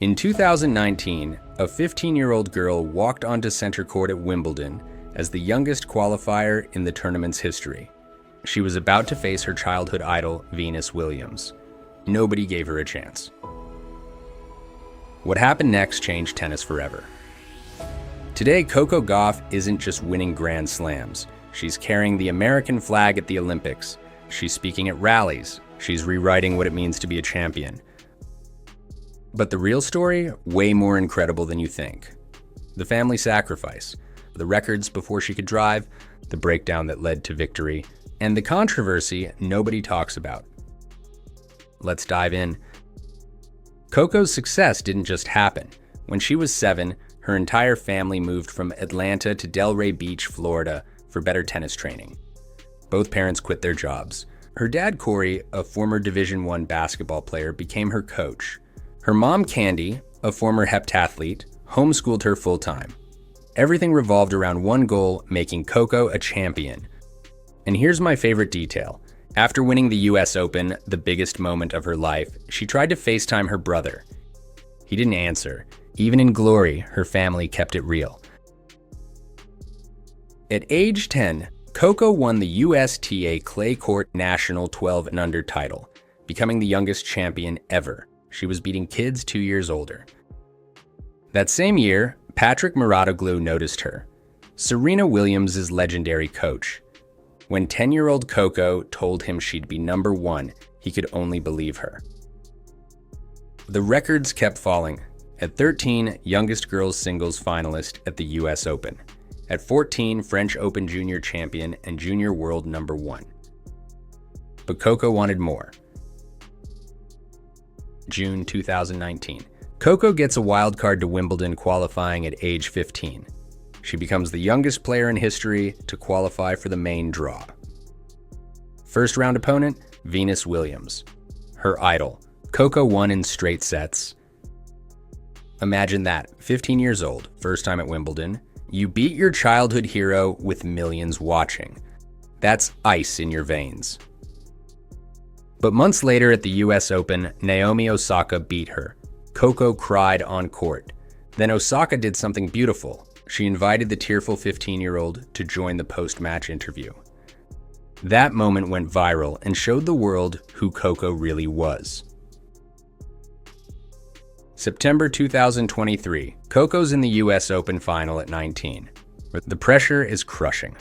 In 2019, a 15-year-old girl walked onto center court at Wimbledon as the youngest qualifier in the tournament's history. She was about to face her childhood idol, Venus Williams. Nobody gave her a chance. What happened next changed tennis forever. Today, Coco Gauff isn't just winning Grand Slams. She's carrying the American flag at the Olympics. She's speaking at rallies. She's rewriting what it means to be a champion. But the real story, way more incredible than you think. The family sacrifice, the records before she could drive, the breakdown that led to victory, and the controversy nobody talks about. Let's dive in. Coco's success didn't just happen. When she was 7, her entire family moved from Atlanta to Delray Beach, Florida, for better tennis training. Both parents quit their jobs. Her dad, Corey, a former Division I basketball player, became her coach. Her mom, Candy, a former heptathlete, homeschooled her full-time. Everything revolved around one goal, making Coco a champion. And here's my favorite detail. After winning the US Open, the biggest moment of her life, she tried to FaceTime her brother. He didn't answer. Even in glory, her family kept it real. At age 10, Coco won the USTA Clay Court National 12 and Under title, becoming the youngest champion ever. She was beating kids 2 years older. That same year, Patrick Mouratoglou noticed her, Serena Williams' legendary coach. When 10-year-old Coco told him she'd be number 1, he could only believe her. The records kept falling. At 13, youngest girls singles finalist at the US Open. At 14, French Open junior champion and junior world number 1. But Coco wanted more. June 2019. Coco gets a wild card to Wimbledon qualifying at age 15. She becomes the youngest player in history to qualify for the main draw. First round opponent, Venus Williams. Her idol. Coco won in straight sets. Imagine that, 15 years old, first time at Wimbledon. You beat your childhood hero with millions watching. That's ice in your veins. But months later at the US Open, Naomi Osaka beat her. Coco cried on court. Then Osaka did something beautiful. She invited the tearful 15-year-old to join the post-match interview. That moment went viral and showed the world who Coco really was. September 2023, Coco's in the US Open final at 19. The pressure is crushing.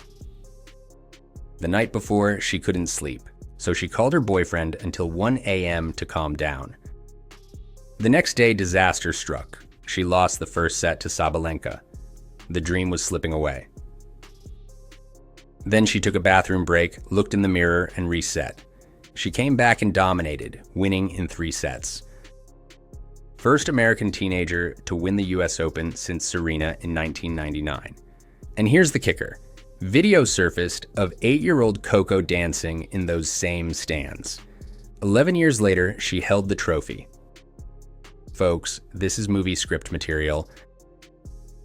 The night before, she couldn't sleep, so she called her boyfriend until 1 a.m. to calm down. The next day, disaster struck. She lost the first set to Sabalenka. The dream was slipping away. Then she took a bathroom break, looked in the mirror, and reset. She came back and dominated, winning in 3 sets. First American teenager to win the US Open since Serena in 1999. And here's the kicker. Video surfaced of 8-year-old Coco dancing in those same stands. 11 years later, she held the trophy. Folks, this is movie script material.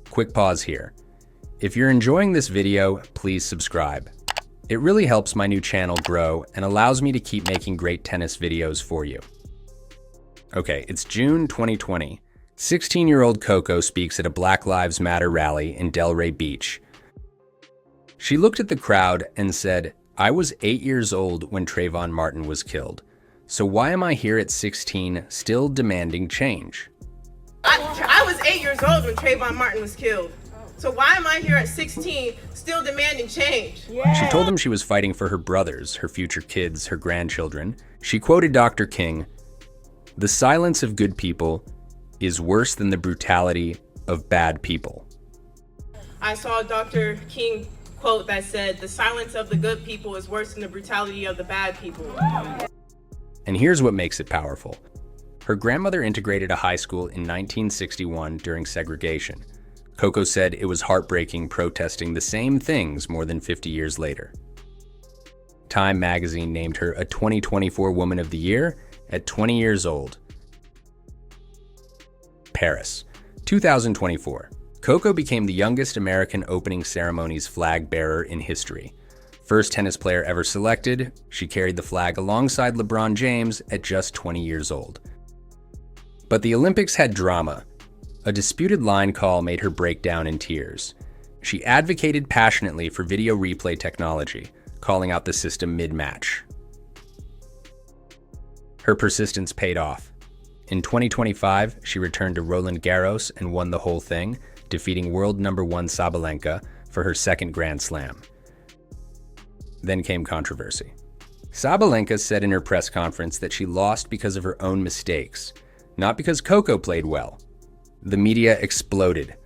Quick pause here. If you're enjoying this video, please subscribe. It really helps my new channel grow and allows me to keep making great tennis videos for you. Okay, it's June 2020. 16-year-old Coco speaks at a Black Lives Matter rally in Delray Beach. She looked at the crowd and said, "I was 8 years old when Trayvon Martin was killed. So why am I here at 16 still demanding change?" I was 8 years old when Trayvon Martin was killed. So why am I here at 16 still demanding change? Yeah. She told them she was fighting for her brothers, her future kids, her grandchildren. She quoted Dr. King, "The silence of good people is worse than the brutality of bad people." I saw Dr. King quote that said, "The silence of the good people is worse than the brutality of the bad people." And here's what makes it powerful. Her grandmother integrated a high school in 1961 during segregation. Coco said it was heartbreaking protesting the same things more than 50 years later. Time magazine named her a 2024 Woman of the Year at 20 years old. Paris, 2024. Coco became the youngest American opening ceremony's flag bearer in history. First tennis player ever selected, she carried the flag alongside LeBron James at just 20 years old. But the Olympics had drama. A disputed line call made her break down in tears. She advocated passionately for video replay technology, calling out the system mid-match. Her persistence paid off. In 2025, she returned to Roland Garros and won the whole thing, defeating world number 1 Sabalenka for her second Grand Slam. Then came controversy. Sabalenka said in her press conference that she lost because of her own mistakes, not because Koko played well. The media exploded.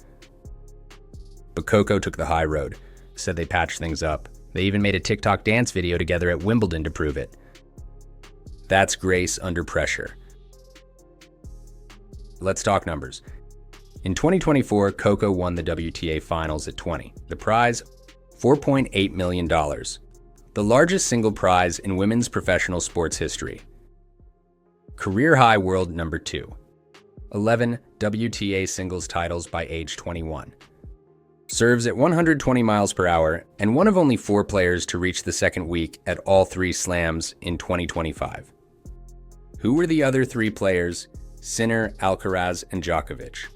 But Koko took the high road, said they patched things up. They even made a TikTok dance video together at Wimbledon to prove it. That's grace under pressure. Let's talk numbers. In 2024, Koko won the WTA Finals at 20. The prize, $4.8 million. The largest single prize in women's professional sports history. Career high world number 2. 11 WTA singles titles by age 21. Serves at 120 miles per hour and one of only 4 players to reach the second week at all 3 slams in 2025. Who were the other 3 players? Sinner, Alcaraz, and Djokovic.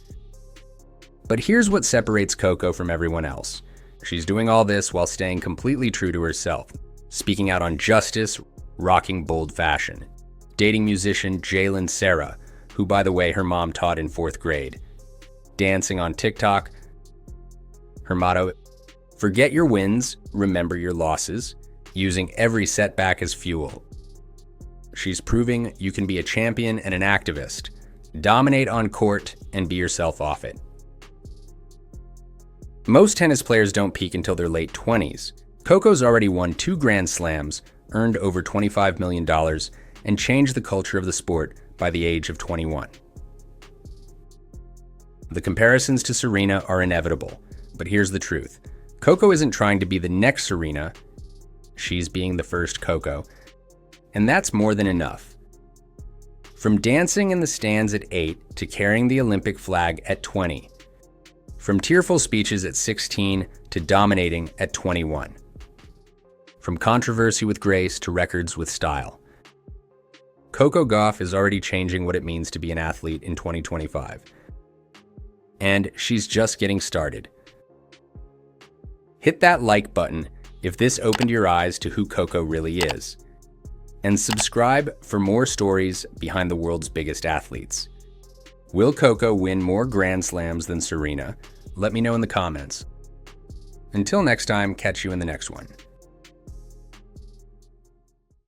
But here's what separates Koko from everyone else. She's doing all this while staying completely true to herself, speaking out on justice, rocking bold fashion, dating musician Jalen Sarah, who, by the way, her mom taught in 4th grade, dancing on TikTok. Her motto, forget your wins, remember your losses, using every setback as fuel. She's proving you can be a champion and an activist, dominate on court, and be yourself off it. Most tennis players don't peak until their late 20s. Koko's already won 2 Grand Slams, earned over $25 million, and changed the culture of the sport by the age of 21. The comparisons to Serena are inevitable, but here's the truth. Koko isn't trying to be the next Serena, she's being the first Koko, and that's more than enough. From dancing in the stands at 8 to carrying the Olympic flag at 20. From tearful speeches at 16 to dominating at 21. From controversy with grace to records with style. Coco Gauff is already changing what it means to be an athlete in 2025. And she's just getting started. Hit that like button if this opened your eyes to who Koko really is. And subscribe for more stories behind the world's biggest athletes. Will Koko win more Grand Slams than Serena? Let me know in the comments. Until next time, catch you in the next one.